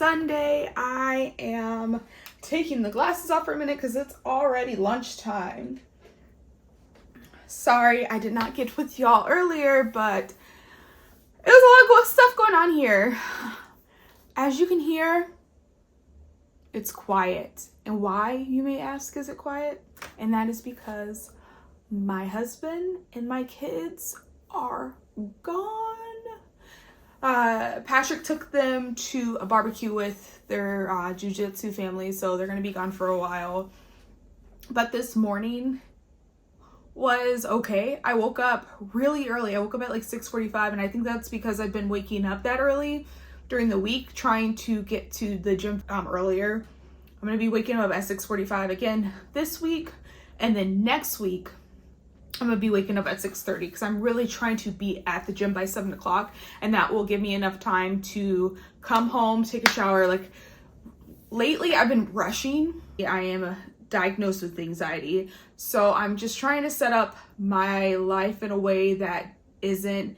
Sunday. I am taking the glasses off for a minute because it's already lunchtime. Sorry, I did not get with y'all earlier, but it was a lot of stuff going on here. As you can hear, it's quiet. And why, you may ask, is it quiet? And that is because my husband and my kids are gone. Patrick took them to a barbecue with their jiu-jitsu family, so they're gonna be gone for a while. But this morning was okay. I woke up really early. I woke up at like 6:45, and I think that's because I've been waking up that early during the week, trying to get to the gym earlier. I'm gonna be waking up at 6:45 again this week, and then next week I'm gonna be waking up at 6:30 because I'm really trying to be at the gym by 7 o'clock, and that will give me enough time to come home, take a shower. Like lately I've been rushing. I am diagnosed with anxiety, so I'm just trying to set up my life in a way that isn't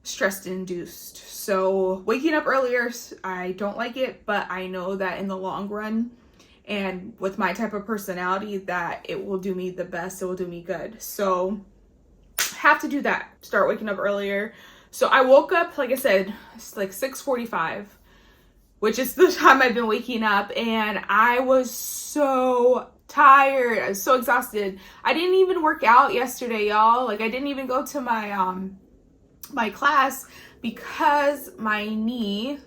stress induced. So waking up earlier, I don't like it, but I know that in the long run, and with my type of personality, that it will do me the best, it will do me good. So have to do that, start waking up earlier. So I woke up, like I said, it's like 6:45, which is the time I've been waking up, and I was so tired. I was so exhausted. I didn't even work out yesterday, y'all. Like I didn't even go to my my class because my knee.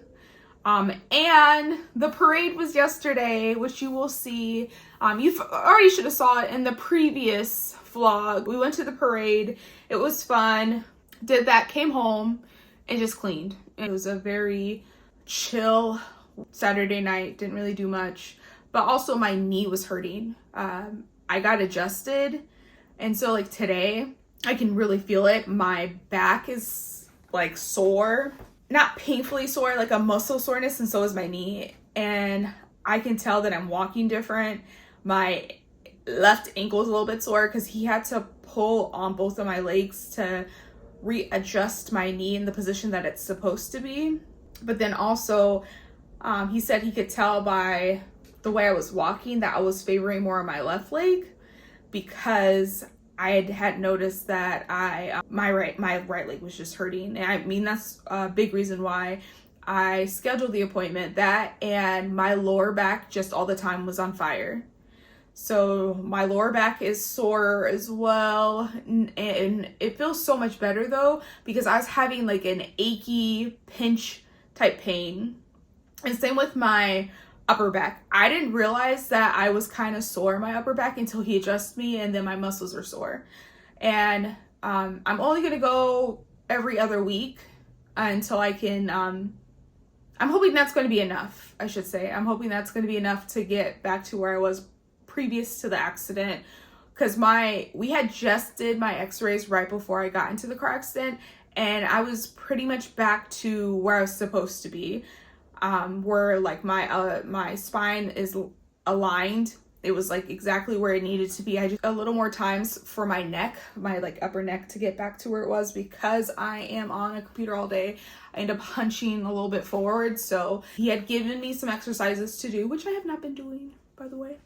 And the parade was yesterday, which you will see. You already should have saw it in the previous vlog. We went to the parade. It was fun. Did that, came home, and just cleaned. It was a very chill Saturday night. Didn't really do much. But also my knee was hurting. I got adjusted. And so like today, I can really feel it. My back is like sore. Not painfully sore, like a muscle soreness, and so is my knee. And I can tell that I'm walking different. My left ankle is a little bit sore because he had to pull on both of my legs to readjust my knee in the position that it's supposed to be. But then also, he said he could tell by the way I was walking that I was favoring more on my left leg, because I had noticed that my right leg was just hurting. And I mean, that's a big reason why I scheduled the appointment. That and my lower back just all the time was on fire. So my lower back is sore as well. And it feels so much better though, because I was having like an achy pinch type pain. And same with my upper back. I didn't realize that I was kind of sore in my upper back until he adjusted me, and then my muscles are sore. And I'm only gonna go every other week until I can, I'm hoping that's gonna be enough, I should say. I'm hoping that's gonna be enough to get back to where I was previous to the accident, because we had just did my x-rays right before I got into the car accident, and I was pretty much back to where I was supposed to be. Where like my spine is aligned. It was like exactly where it needed to be. I just a little more times for my neck, my like upper neck, to get back to where it was, because I am on a computer all day. I end up hunching a little bit forward. So he had given me some exercises to do, which I have not been doing, by the way.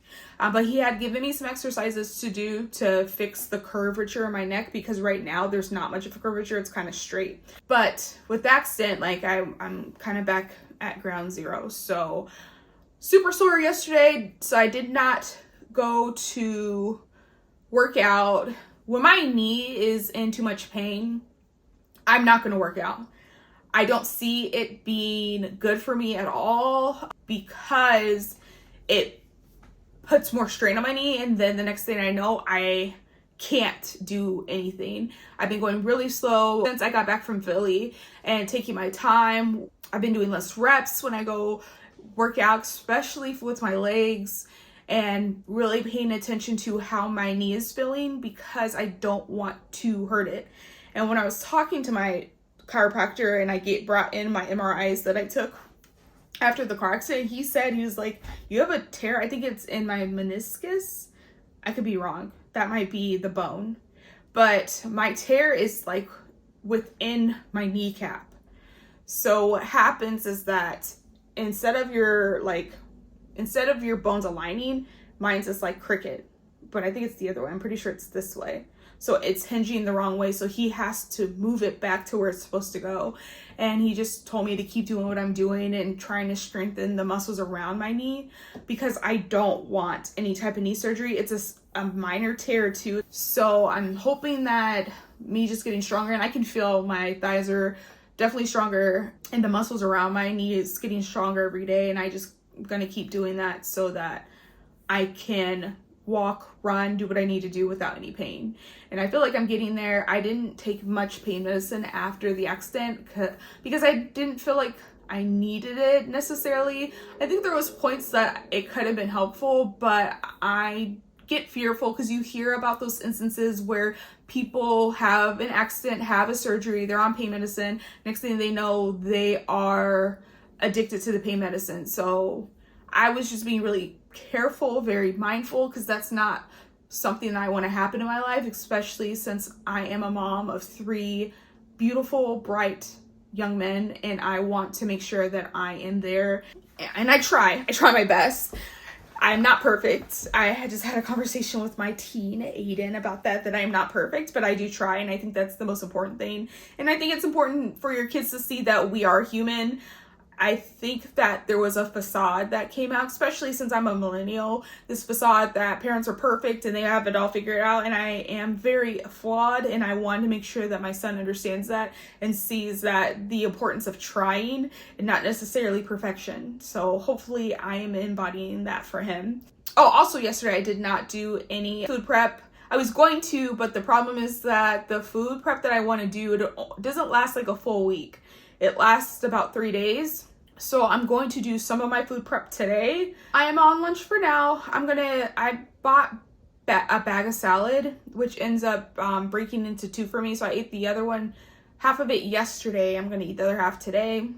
But he had given me some exercises to do to fix the curvature of my neck, because right now there's not much of a curvature. It's kind of straight. But with the accident, like I'm kind of back at ground zero. So super sore yesterday, so I did not go to work out. When my knee is in too much pain, I'm not going to work out. I don't see it being good for me at all, because it puts more strain on my knee, and then the next thing I know, I can't do anything. I've been going really slow since I got back from Philly and taking my time. I've been doing less reps when I go work out, especially with my legs, and really paying attention to how my knee is feeling, because I don't want to hurt it. And when I was talking to my chiropractor and I brought in my MRIs that I took after the car accident, he was like, you have a tear. I think it's in my meniscus. I could be wrong. That might be the bone. But my tear is like within my kneecap. So what happens is that instead of your bones aligning, mine's just like cricket. But I think it's the other way. I'm pretty sure it's this way. So it's hinging the wrong way. So he has to move it back to where it's supposed to go. And he just told me to keep doing what I'm doing and trying to strengthen the muscles around my knee, because I don't want any type of knee surgery. It's a minor tear too. So I'm hoping that me just getting stronger, and I can feel my thighs are definitely stronger and the muscles around my knee is getting stronger every day. And I just gonna keep doing that so that I can walk, run, do what I need to do without any pain. And I feel like I'm getting there. I didn't take much pain medicine after the accident because I didn't feel like I needed it necessarily. I think there was points that it could have been helpful, but I get fearful because you hear about those instances where people have an accident, have a surgery, they're on pain medicine. Next thing they know, they are addicted to the pain medicine. So I was just being really careful, very mindful, because that's not something that I want to happen in my life, especially since I am a mom of 3 beautiful, bright young men, and I want to make sure that I am there. And I try my best. I'm not perfect. I just had a conversation with my teen Aiden about that I'm not perfect, but I do try, and I think that's the most important thing. And I think it's important for your kids to see that we are human. I think that there was a facade that came out, especially since I'm a millennial, this facade that parents are perfect and they have it all figured out, and I am very flawed, and I want to make sure that my son understands that and sees that the importance of trying and not necessarily perfection. So hopefully I am embodying that for him. Oh, also yesterday I did not do any food prep. I was going to, but the problem is that the food prep that I want to do, it doesn't last like a full week. It lasts about 3 days. So I'm going to do some of my food prep today. I am on lunch for now. I bought a bag of salad, which ends up breaking into 2 for me. So I ate the other one, half of it yesterday. I'm gonna eat the other half today.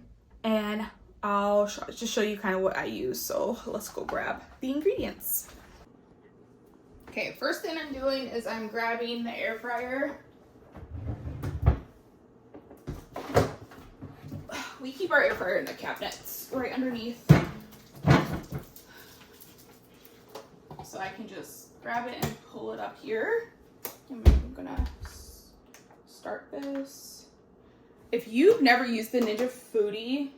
And I'll just show you kind of what I use. So let's go grab the ingredients. Okay, first thing I'm doing is I'm grabbing the air fryer. We keep our air fryer in the cabinets right underneath. So I can just grab it and pull it up here. And I'm gonna start this. If you've never used the Ninja Foodie,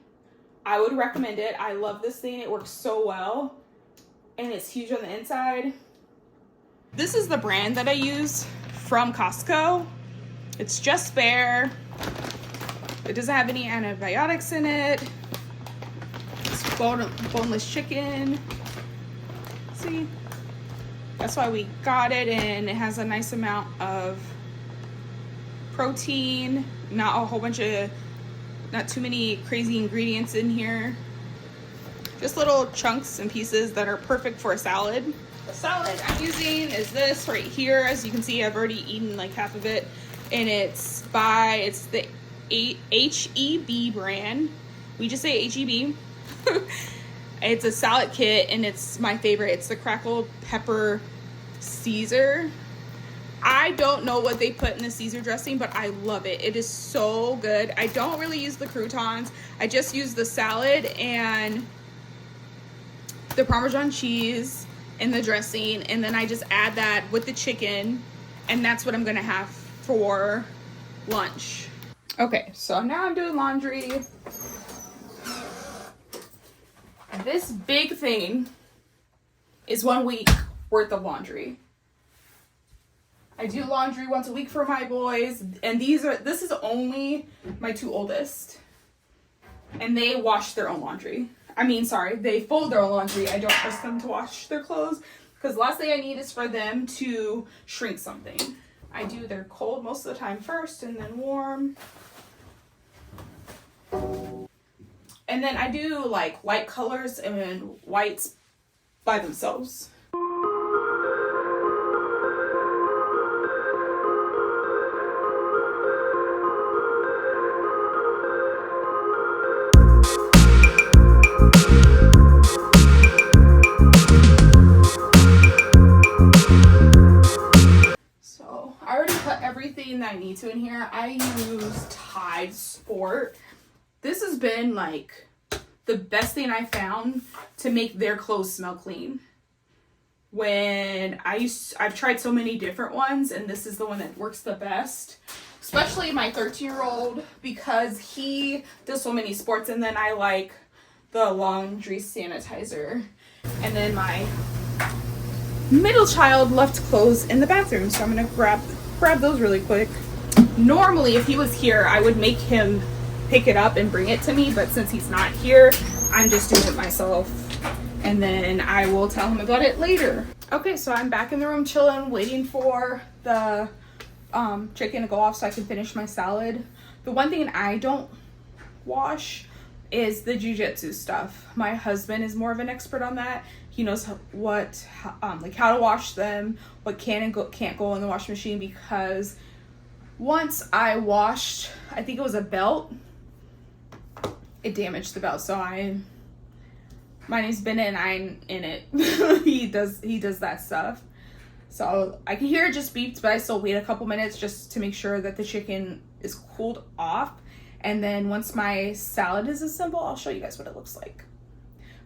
I would recommend it. I love this thing. It works so well. And it's huge on the inside. This is the brand that I use from Costco. It's just fair. It doesn't have any antibiotics in it. It's boneless chicken. See? That's why we got it, and it has a nice amount of protein. Not too many crazy ingredients in here. Just little chunks and pieces that are perfect for a salad. The salad I'm using is this right here. As you can see, I've already eaten like half of it. And it's the HEB brand. We just say HEB. It's a salad kit, and it's my favorite. It's the crackled pepper Caesar. I don't know what they put in the Caesar dressing, but I love it. It is so good. I don't really use the croutons. I just use the salad and the Parmesan cheese and the dressing, and then I just add that with the chicken, and that's what I'm gonna have for lunch. Okay, so now I'm doing laundry. This big thing is 1 week worth of laundry. I do laundry once a week for my boys, and this is only my 2 oldest. And they wash their own laundry. They fold their own laundry. I don't trust them to wash their clothes, because the last thing I need is for them to shrink something. I do their cold most of the time first, and then warm. And then I do like light colors and whites by themselves. So I already put everything that I need to in here. I use Tide Sport. This has been like the best thing I found to make their clothes smell clean. I've tried so many different ones, and this is the one that works the best. Especially my 13-year-old, because he does so many sports, and then I like the laundry sanitizer. And then my middle child left clothes in the bathroom, so I'm gonna grab those really quick. Normally, if he was here, I would make him pick it up and bring it to me, but since he's not here, I'm just doing it myself, and then I will tell him about it later. Okay, so I'm back in the room chilling, waiting for the chicken to go off so I can finish my salad. The one thing I don't wash is the jujitsu stuff. My husband is more of an expert on that. He knows how to wash them, what can and can't go in the washing machine, because once I washed, I think it was a belt, it damaged the belt. So my name's Bennett and I'm in it. he does that stuff. So I can hear it just beeped, but I still wait a couple minutes just to make sure that the chicken is cooled off. And then once my salad is assembled, I'll show you guys what it looks like.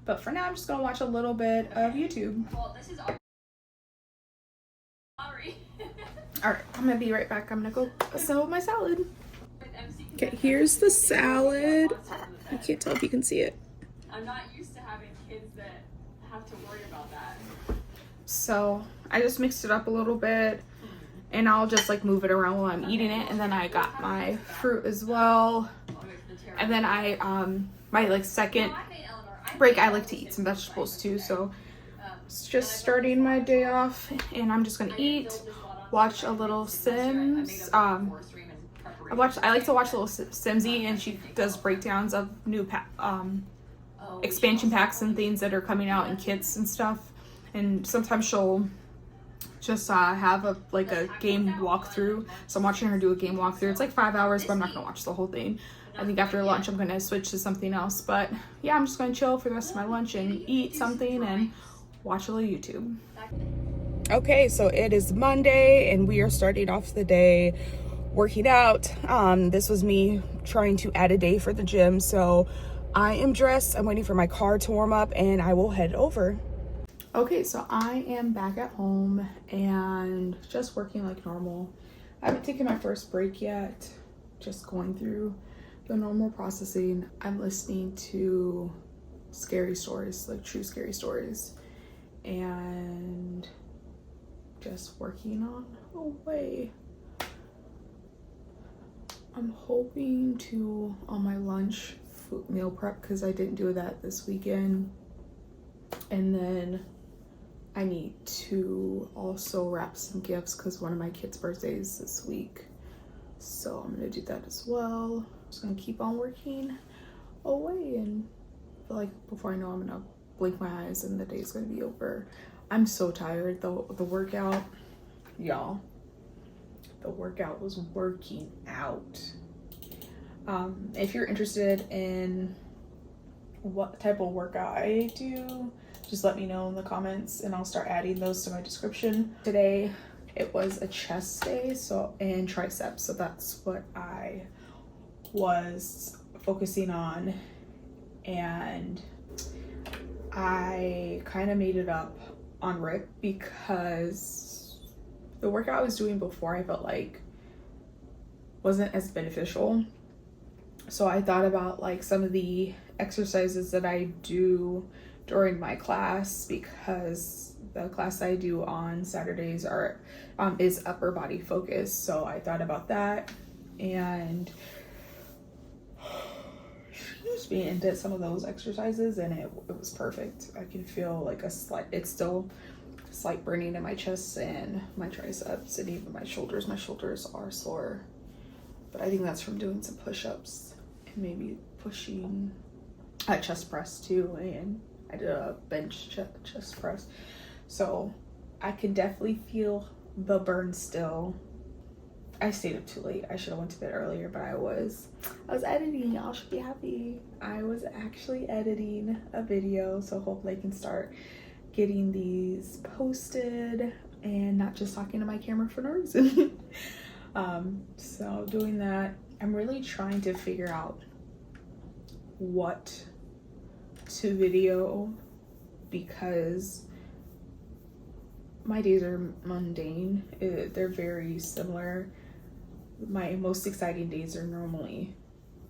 But for now, I'm just gonna watch a little bit of YouTube. Well, this is sorry. All right, I'm gonna be right back. I'm gonna go assemble my salad. Okay, here's the salad. I can't tell if you can see it. I'm not used to having kids that have to worry about that. So I just mixed it up a little bit, and I'll just like move it around while I'm eating it. And then I got my fruit as well. And then my like second break, I like to eat some vegetables too. So it's just starting my day off, and I'm just gonna eat, watch a little Sims. I like to watch little Simsy, and she does breakdowns of new expansion packs and things that are coming out in kits and stuff. And sometimes she'll just have a game walkthrough. So I'm watching her do a game walkthrough. It's like 5 hours, but I'm not gonna watch the whole thing. I think after lunch I'm gonna switch to something else. But yeah, I'm just gonna chill for the rest of my lunch and eat something and watch a little YouTube. Okay, so it is Monday and we are starting off the day working out. This was me trying to add a day for the gym. So I am dressed, I'm waiting for my car to warm up, and I will head over. Okay, so I am back at home and just working like normal. I haven't taken my first break yet, just going through the normal processing. I'm listening to scary stories, like true scary stories, and just working on a way. I'm hoping to, on my lunch, meal prep, because I didn't do that this weekend. And then I need to also wrap some gifts because one of my kids' birthdays this week. So I'm gonna do that as well. Just gonna keep on working away, and I feel like before I know, I'm gonna blink my eyes and the day's gonna be over. I'm so tired though. The workout, y'all, the workout was working out. If you're interested in what type of workout I do, just let me know in the comments and I'll start adding those to my description. Today it was a chest day, and triceps, so that's what I was focusing on, and I kind of made it up on rip because the workout I was doing before I felt like wasn't as beneficial. So I thought about like some of the exercises that I do during my class, because the class I do on Saturdays is upper body focus. So I thought about that and just being into some of those exercises, and it was perfect. I can feel like it's still slight burning in my chest and my triceps and even my shoulders. My shoulders are sore, but I think that's from doing some push-ups and maybe pushing a chest press too, and I did a bench chest press. So I can definitely feel the burn still. I stayed up too late. I should have went to bed earlier, but I was editing. Y'all should be happy. I was actually editing a video, so hopefully I can start getting these posted and not just talking to my camera for no reason. So doing that, I'm really trying to figure out what to video because my days are mundane. They're very similar. My most exciting days are normally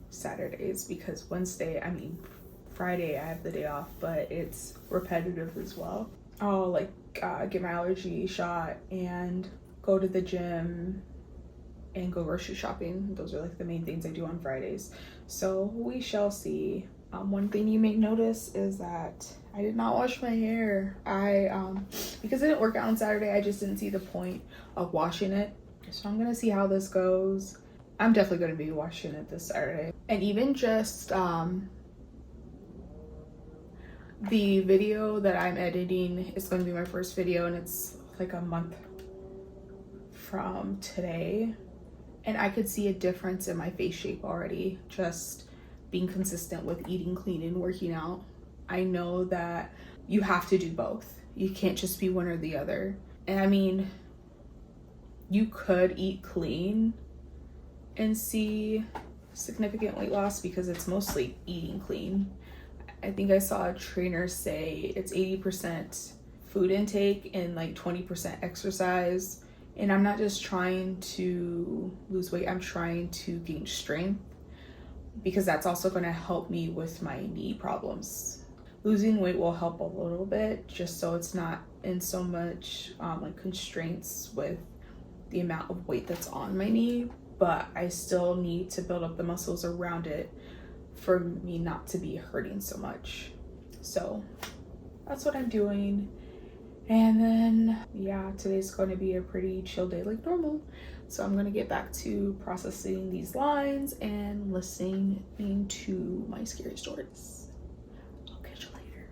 Saturdays because Friday I have the day off, but it's repetitive as well. I'll like get my allergy shot and go to the gym and go grocery shopping. Those are like the main things I do on Fridays. So we shall see. One thing you may notice is that I did not wash my hair. Because I didn't work out on Saturday, I just didn't see the point of washing it. So I'm gonna see how this goes. I'm definitely gonna be washing it this Saturday. And even just the video that I'm editing is gonna be my first video, and it's like a month from today. And I could see a difference in my face shape already, just being consistent with eating clean and working out. I know that you have to do both. You can't just be one or the other. And I mean, you could eat clean and see significant weight loss because it's mostly eating clean. I think I saw a trainer say it's 80% food intake and like 20% exercise. And I'm not just trying to lose weight, I'm trying to gain strength because that's also going to help me with my knee problems. Losing weight will help a little bit just so it's not in so much like constraints with the amount of weight that's on my knee, but I still need to build up the muscles around it for me not to be hurting so much. So that's what I'm doing. And then yeah, today's going to be a pretty chill day like normal. So I'm going to get back to processing these lines and listening to my scary stories. I'll catch you later.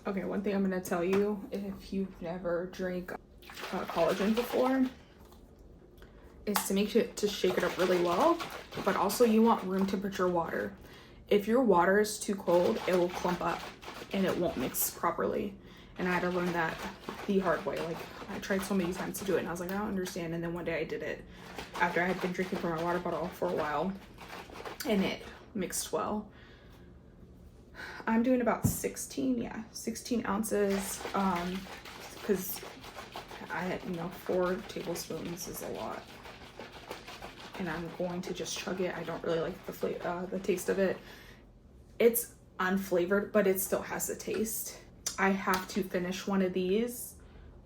Okay, one thing I'm gonna tell you, if you've never drank collagen before, is to make sure to shake it up really well, but also you want room temperature water. If your water is too cold, it will clump up and it won't mix properly. And I had to learn that the hard way. Like, I tried so many times to do it and I was like, I don't understand. And then one day I did it after I had been drinking from my water bottle for a while and it mixed well. I'm doing about 16 ounces, because I had, 4 tablespoons is a lot. And I'm going to just chug it. I don't really like the taste of it. It's unflavored, but it still has a taste. I have to finish one of these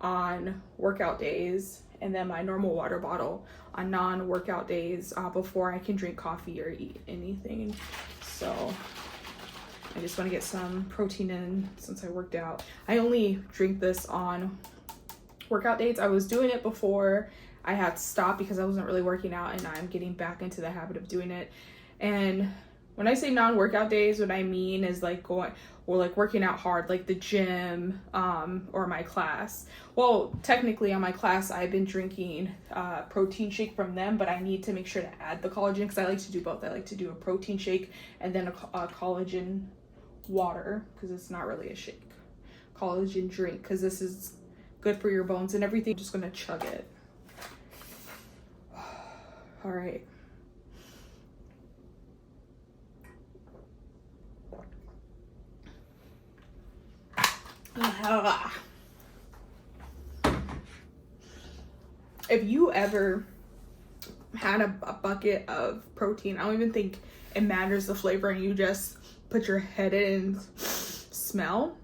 on workout days and then my normal water bottle on non-workout days before I can drink coffee or eat anything. So I just want to get some protein in since I worked out. I only drink this on workout days. I was doing it before I had to stop because I wasn't really working out, and I'm getting back into the habit of doing it. And when I say non-workout days, what I mean is like working out hard, like the gym or my class. Well, technically on my class, I've been drinking protein shake from them, but I need to make sure to add the collagen because I like to do both. I like to do a protein shake and then a collagen water because it's not really a shake. Collagen drink because this is good for your bones and everything. I'm just gonna chug it. All right. If you ever had a bucket of protein, I don't even think it matters the flavor, and you just put your head in and smell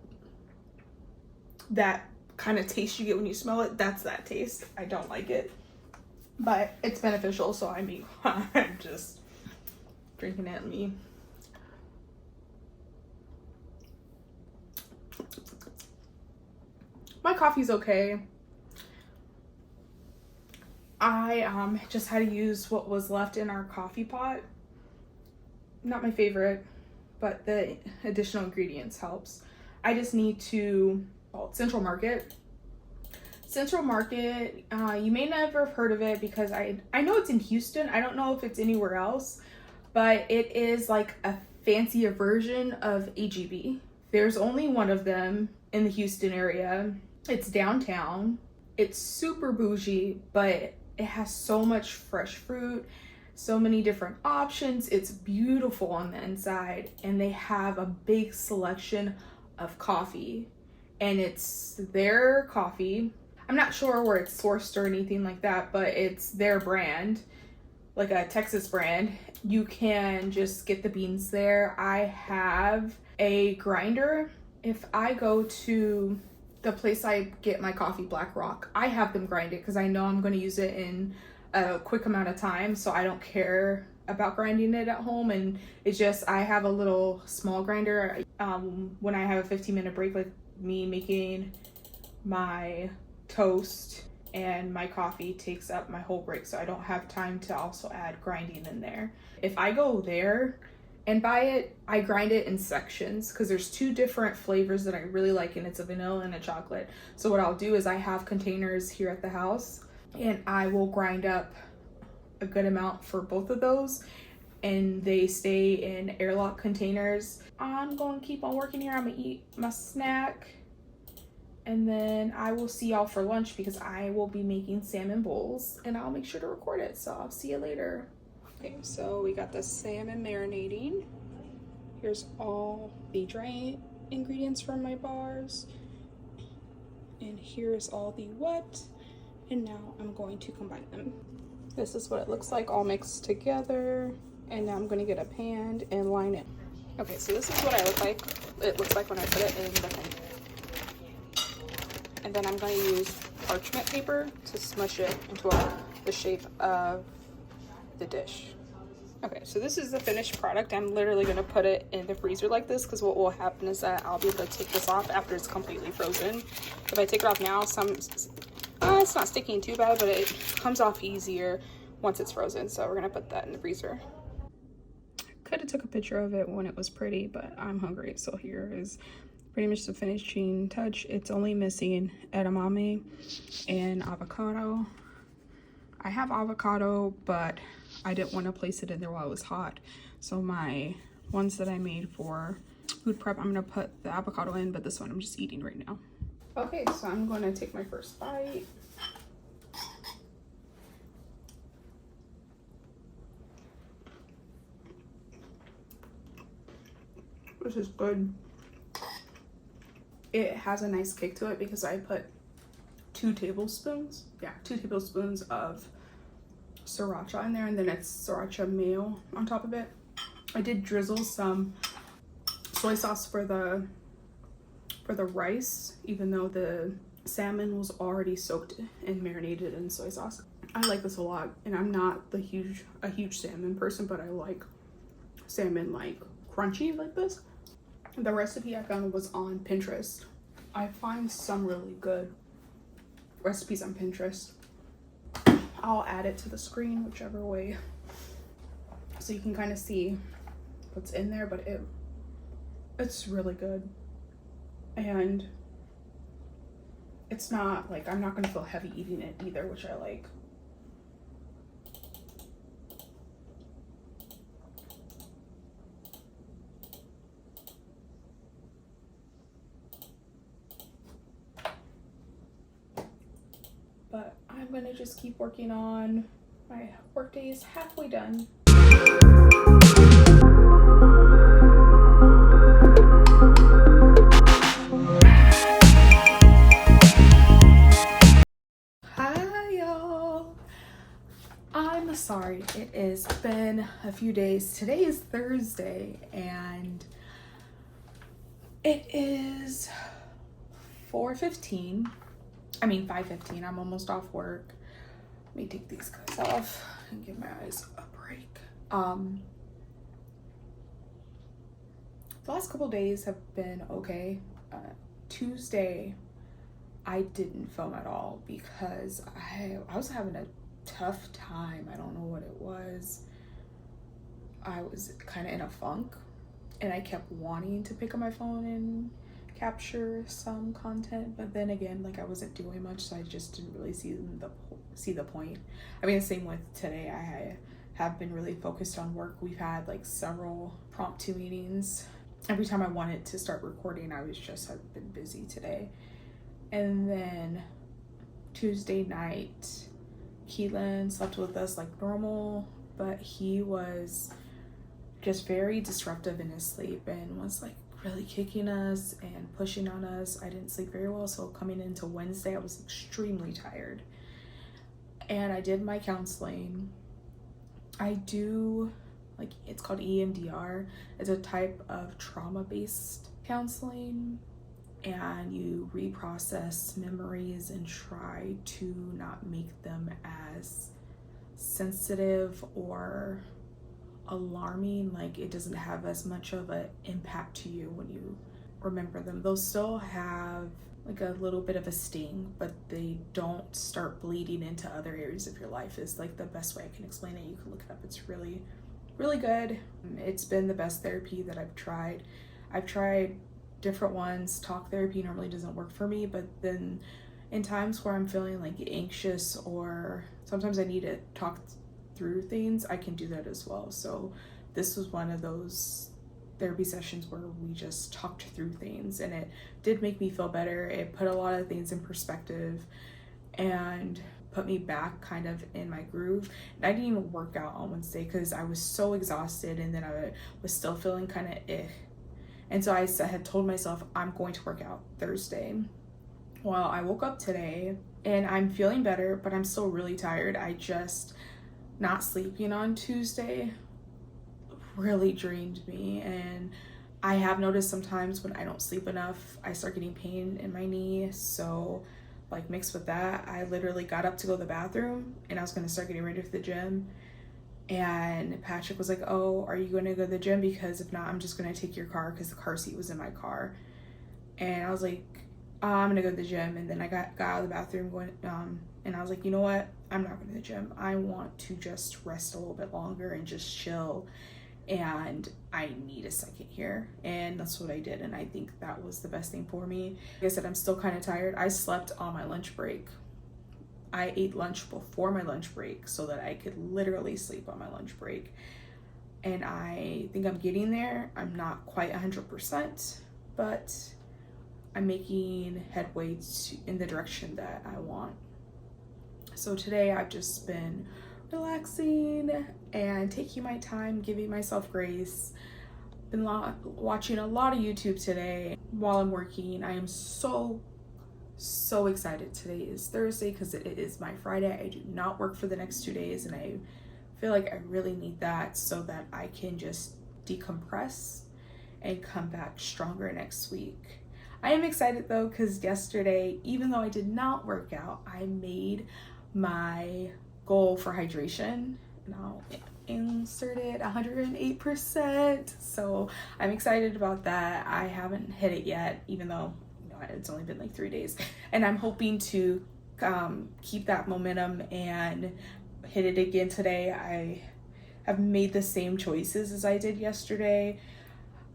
that kind of taste you get when you smell it. That's that taste. I don't like it, but it's beneficial, so I mean, I'm just drinking it. Me. My coffee's okay. I just had to use what was left in our coffee pot. Not my favorite, but the additional ingredients helps. I just need to, Central Market. Central Market, you may never have heard of it because I know it's in Houston. I don't know if it's anywhere else, but it is like a fancier version of HEB. There's only one of them in the Houston area. It's downtown. It's super bougie, but it has so much fresh fruit, so many different options. It's beautiful on the inside, and they have a big selection of coffee, and it's their coffee. I'm not sure where it's sourced or anything like that, but it's their brand, like a Texas brand. You can just get the beans there. I have a grinder. If I go to the place I get my coffee, Black Rock, I have them grind it because I know I'm going to use it in a quick amount of time, so I don't care about grinding it at home. And it's just, I have a little small grinder when I have a 15-minute break, like me making my toast and my coffee takes up my whole break, so I don't have time to also add grinding in there. If I go there and buy it, I grind it in sections because there's two different flavors that I really like, and it's a vanilla and a chocolate. So what I'll do is I have containers here at the house, and I will grind up a good amount for both of those, and they stay in airlock containers. I'm going to keep on working here. I'm going to eat my snack, and then I will see y'all for lunch because I will be making salmon bowls, and I'll make sure to record it. So I'll see you later. Okay, so we got the salmon marinating. Here's all the dry ingredients from my bars. And here's all the wet. And now I'm going to combine them. This is what it looks like all mixed together. And now I'm gonna get a pan and line it. Okay, so this is what it looks like when I put it in the thing. And then I'm gonna use parchment paper to smush it into the shape of the dish. Okay, so this is the finished product. I'm literally gonna put it in the freezer like this because what will happen is that I'll be able to take this off after it's completely frozen. If I take it off now, it's not sticking too bad, but it comes off easier once it's frozen. So we're gonna put that in the freezer. Could have took a picture of it when it was pretty, but I'm hungry, so here is pretty much the finishing touch. It's only missing edamame and avocado. I have avocado, but I didn't want to place it in there while it was hot. So my ones that I made for food prep, I'm going to put the avocado in, but this one I'm just eating right now. Okay, so I'm going to take my first bite. This is good. It has a nice kick to it because I put 2 tablespoons of sriracha in there, and then it's sriracha mayo on top of it. I did drizzle some soy sauce for the rice, even though the salmon was already soaked and marinated in soy sauce. I like this a lot, and I'm not a huge salmon person, but I like salmon like crunchy like this. The recipe I found was on Pinterest. I find some really good recipes on Pinterest. I'll add it to the screen whichever way, so you can kind of see what's in there, but it's really good, and it's not like, I'm not gonna feel heavy eating it either, which I like. But I'm gonna just keep working on my workday is halfway done. Hi y'all. a few days. Today is Thursday and it is 4:15. I mean 5:15. I'm almost off work. Let me take these guys off and give my eyes a break. The last couple days have been okay. Tuesday I didn't film at all because I was having a tough time. I don't know what it was. I was kind of in a funk and I kept wanting to pick up my phone and capture some content, but then again, like, I wasn't doing much, so I just didn't really see the point. I mean, the same with today. I have been really focused on work. We've had like several promptu meetings. Every time I wanted to start recording, I've been busy today. And then Tuesday night, Keelan slept with us like normal, but he was just very disruptive in his sleep and was like really kicking us and pushing on us. I didn't sleep very well, so coming into Wednesday, I was extremely tired. And I did my counseling. I do, like, it's called EMDR. It's a type of trauma-based counseling, and you reprocess memories and try to not make them as sensitive or alarming. Like, it doesn't have as much of an impact to you when you remember them. They'll still have like a little bit of a sting, but they don't start bleeding into other areas of your life, is like the best way I can explain it. You can look it up. It's really, really good. It's been the best therapy that I've tried. I've tried different ones. Talk therapy normally doesn't work for me, but then in times where I'm feeling like anxious or sometimes I need to talk through things, I can do that as well. So this was one of those therapy sessions where we just talked through things, and it did make me feel better. It put a lot of things in perspective and put me back kind of in my groove. And I didn't even work out on Wednesday because I was so exhausted, and then I was still feeling kind of and so I had told myself I'm going to work out Thursday. Well, I woke up today and I'm feeling better, but I'm still really tired. I just not sleeping on Tuesday really drained me, and I have noticed sometimes when I don't sleep enough, I start getting pain in my knee. So like, mixed with that, I literally got up to go to the bathroom and I was going to start getting ready for the gym, and Patrick was like, oh, are you going to go to the gym? Because if not, I'm just going to take your car, because the car seat was in my car. And I was like, I'm going to go to the gym. And then I got out of the bathroom and I was like, you know what, I'm not going to the gym. I want to just rest a little bit longer and just chill, and I need a second here. And that's what I did, and I think that was the best thing for me. Like I said, I'm still kind of tired. I slept on my lunch break. I ate lunch before my lunch break so that I could literally sleep on my lunch break, and I think I'm getting there. I'm not quite 100%, but I'm making headway in the direction that I want. So today I've just been relaxing and taking my time, giving myself grace. Been watching a lot of YouTube today while I'm working. I am so excited. Today is Thursday because it is my Friday. I do not work for the next 2 days, and I feel like I really need that so that I can just decompress and come back stronger next week. I am excited though, because yesterday, even though I did not work out, I made my goal for hydration, and I'll insert it 108%. So I'm excited about that. I haven't hit it yet, even though it's only been like 3 days, and I'm hoping to keep that momentum and hit it again today. I have made the same choices as I did yesterday.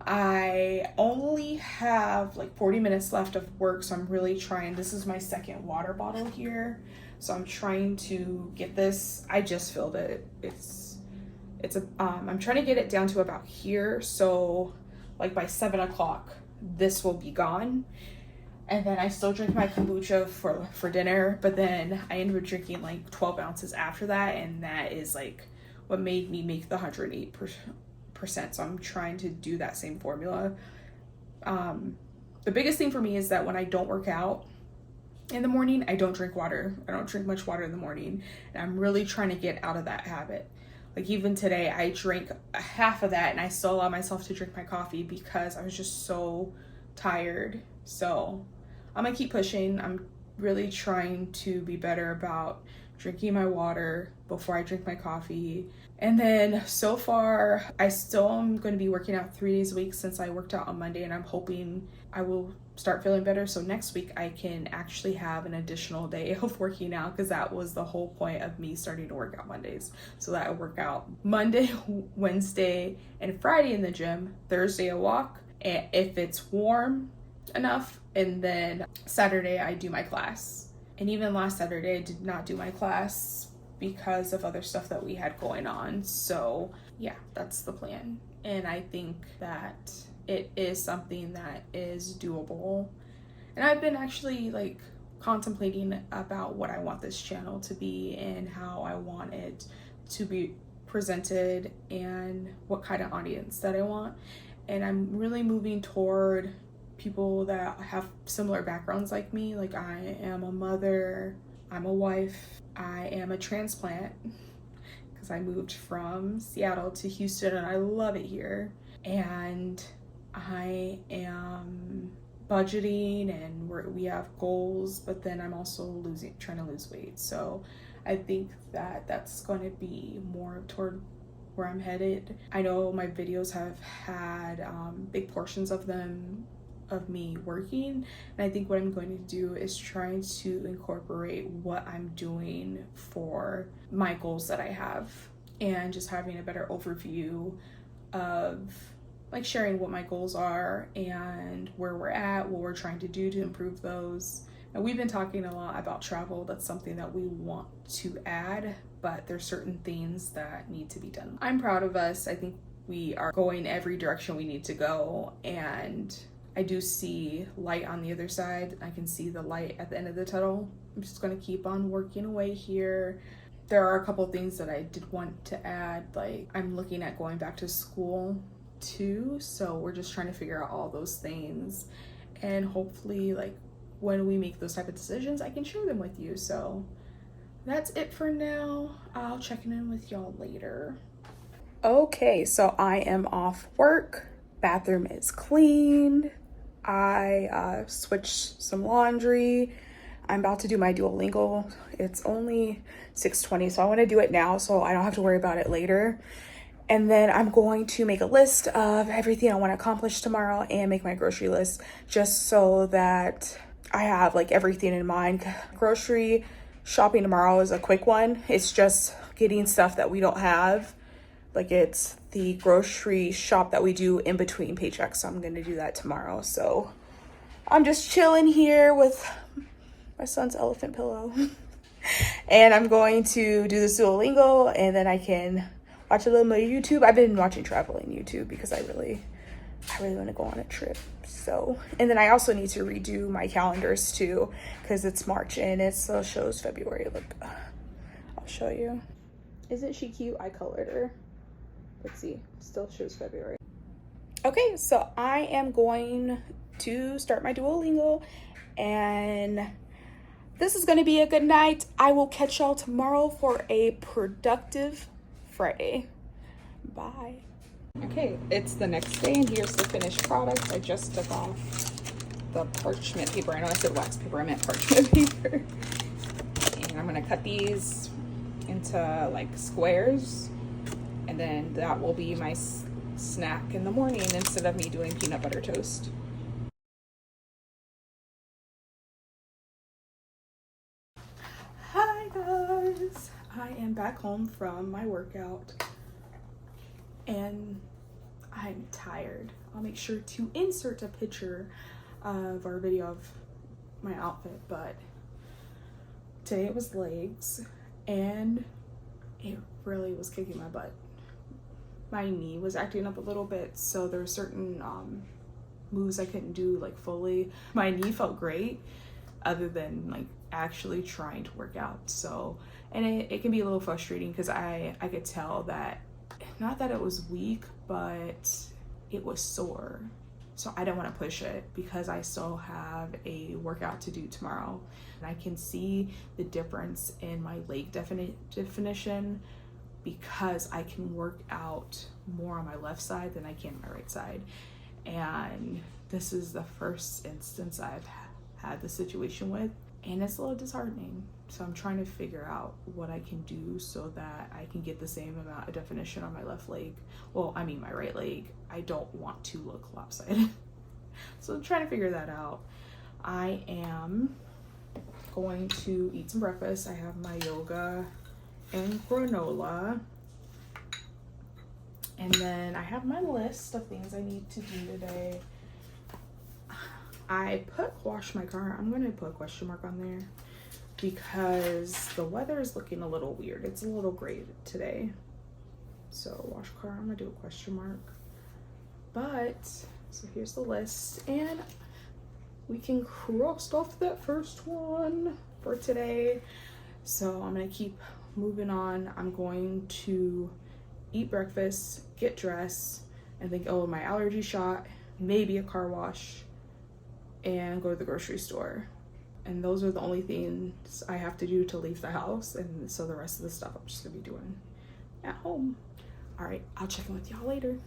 I only have like 40 minutes left of work, so I'm really trying. This is my second water bottle here, so I'm trying to get this. I just filled it. I'm trying to get it down to about here, so like by 7 o'clock this will be gone. And then I still drink my kombucha for dinner, but then I ended up drinking like 12 ounces after that, and that is like what made me make the 108%. So I'm trying to do that same formula. The biggest thing for me is that when I don't work out in the morning, I don't drink water. I don't drink much water in the morning, and I'm really trying to get out of that habit. Like even today, I drank half of that and I still allow myself to drink my coffee because I was just so tired. So I'm gonna keep pushing. I'm really trying to be better about drinking my water before I drink my coffee. And then so far, I still am going to be working out 3 days a week since I worked out on Monday, and I'm hoping I will start feeling better. So next week I can actually have an additional day of working out, because that was the whole point of me starting to work out Mondays. So that I work out Monday, Wednesday, and Friday in the gym. Thursday I walk, and if it's warm enough, and then Saturday I do my class. And even last Saturday I did not do my class because of other stuff that we had going on. So yeah, that's the plan. And I think that it is something that is doable. And I've been actually like contemplating about what I want this channel to be and how I want it to be presented and what kind of audience that I want. And I'm really moving toward people that have similar backgrounds like me. Like I am a mother, I'm a wife, I am a transplant because I moved from Seattle to Houston and I love it here. And I am budgeting and we have goals, but then I'm also trying to lose weight. So I think that that's going to be more toward where I'm headed. I know my videos have had big portions of them of me working, and I think what I'm going to do is try to incorporate what I'm doing for my goals that I have, and just having a better overview of like sharing what my goals are and where we're at, what we're trying to do to improve those. And we've been talking a lot about travel. That's something that we want to add, but there's certain things that need to be done. I'm proud of us. I think we are going every direction we need to go, and I do see light on the other side. I can see the light at the end of the tunnel. I'm just gonna keep on working away here. There are a couple of things that I did want to add, like I'm looking at going back to school too, so we're just trying to figure out all those things, and hopefully like when we make those type of decisions I can share them with you. So that's it for now. I'll check in with y'all later. Okay, so I am off work. Bathroom is cleaned. I switched some laundry. I'm about to do my Duolingo. It's only 6:20, so I want to do it now so I don't have to worry about it later. And then I'm going to make a list of everything I want to accomplish tomorrow and make my grocery list, just so that I have like everything in mind. Grocery shopping tomorrow is a quick one. It's just getting stuff that we don't have. Like it's the grocery shop that we do in between paychecks. So I'm going to do that tomorrow. So I'm just chilling here with my son's elephant pillow. And I'm going to do this Duolingo, and then I can watch a little bit of YouTube. I've been watching traveling YouTube because I really want to go on a trip. So, and then I also need to redo my calendars too, because it's March and it still shows February. Look, I'll show you. Isn't she cute? I colored her. Let's see, still shows February. Okay, so I am going to start my Duolingo, and this is going to be a good night. I will catch y'all tomorrow for a productive Friday. Bye. Okay, it's the next day, and here's the finished product. I just took off the parchment paper. I know I said wax paper, I meant parchment paper. And I'm going to cut these into like squares. And then that will be my snack in the morning instead of me doing peanut butter toast. Hi guys! I am back home from my workout and I'm tired. I'll make sure to insert a picture of our video of my outfit, but today it was legs and it really was kicking my butt. My knee was acting up a little bit, so there were certain moves I couldn't do like fully. My knee felt great other than like actually trying to work out. So, and it can be a little frustrating because I could tell that, not that it was weak, but it was sore. So I don't want to push it because I still have a workout to do tomorrow. And I can see the difference in my leg definition because I can work out more on my left side than I can my right side. And this is the first instance I've had the situation with, and it's a little disheartening. So I'm trying to figure out what I can do so that I can get the same amount of definition on my left leg. Well, I mean my right leg. I don't want to look lopsided. So I'm trying to figure that out. I am going to eat some breakfast. I have my yoga and granola. And then I have my list of things I need to do today. I put wash my car. I'm going to put a question mark on there because the weather is looking a little weird. It's a little gray today. So wash car, I'm going to do a question mark. But, so here's the list. And we can cross off that first one for today. So I'm going to keep moving on. I'm going to eat breakfast, get dressed, and think, oh, my allergy shot, maybe a car wash, and go to the grocery store. And those are the only things I have to do to leave the house. And so the rest of the stuff I'm just gonna be doing at home. All right, I'll check in with y'all later.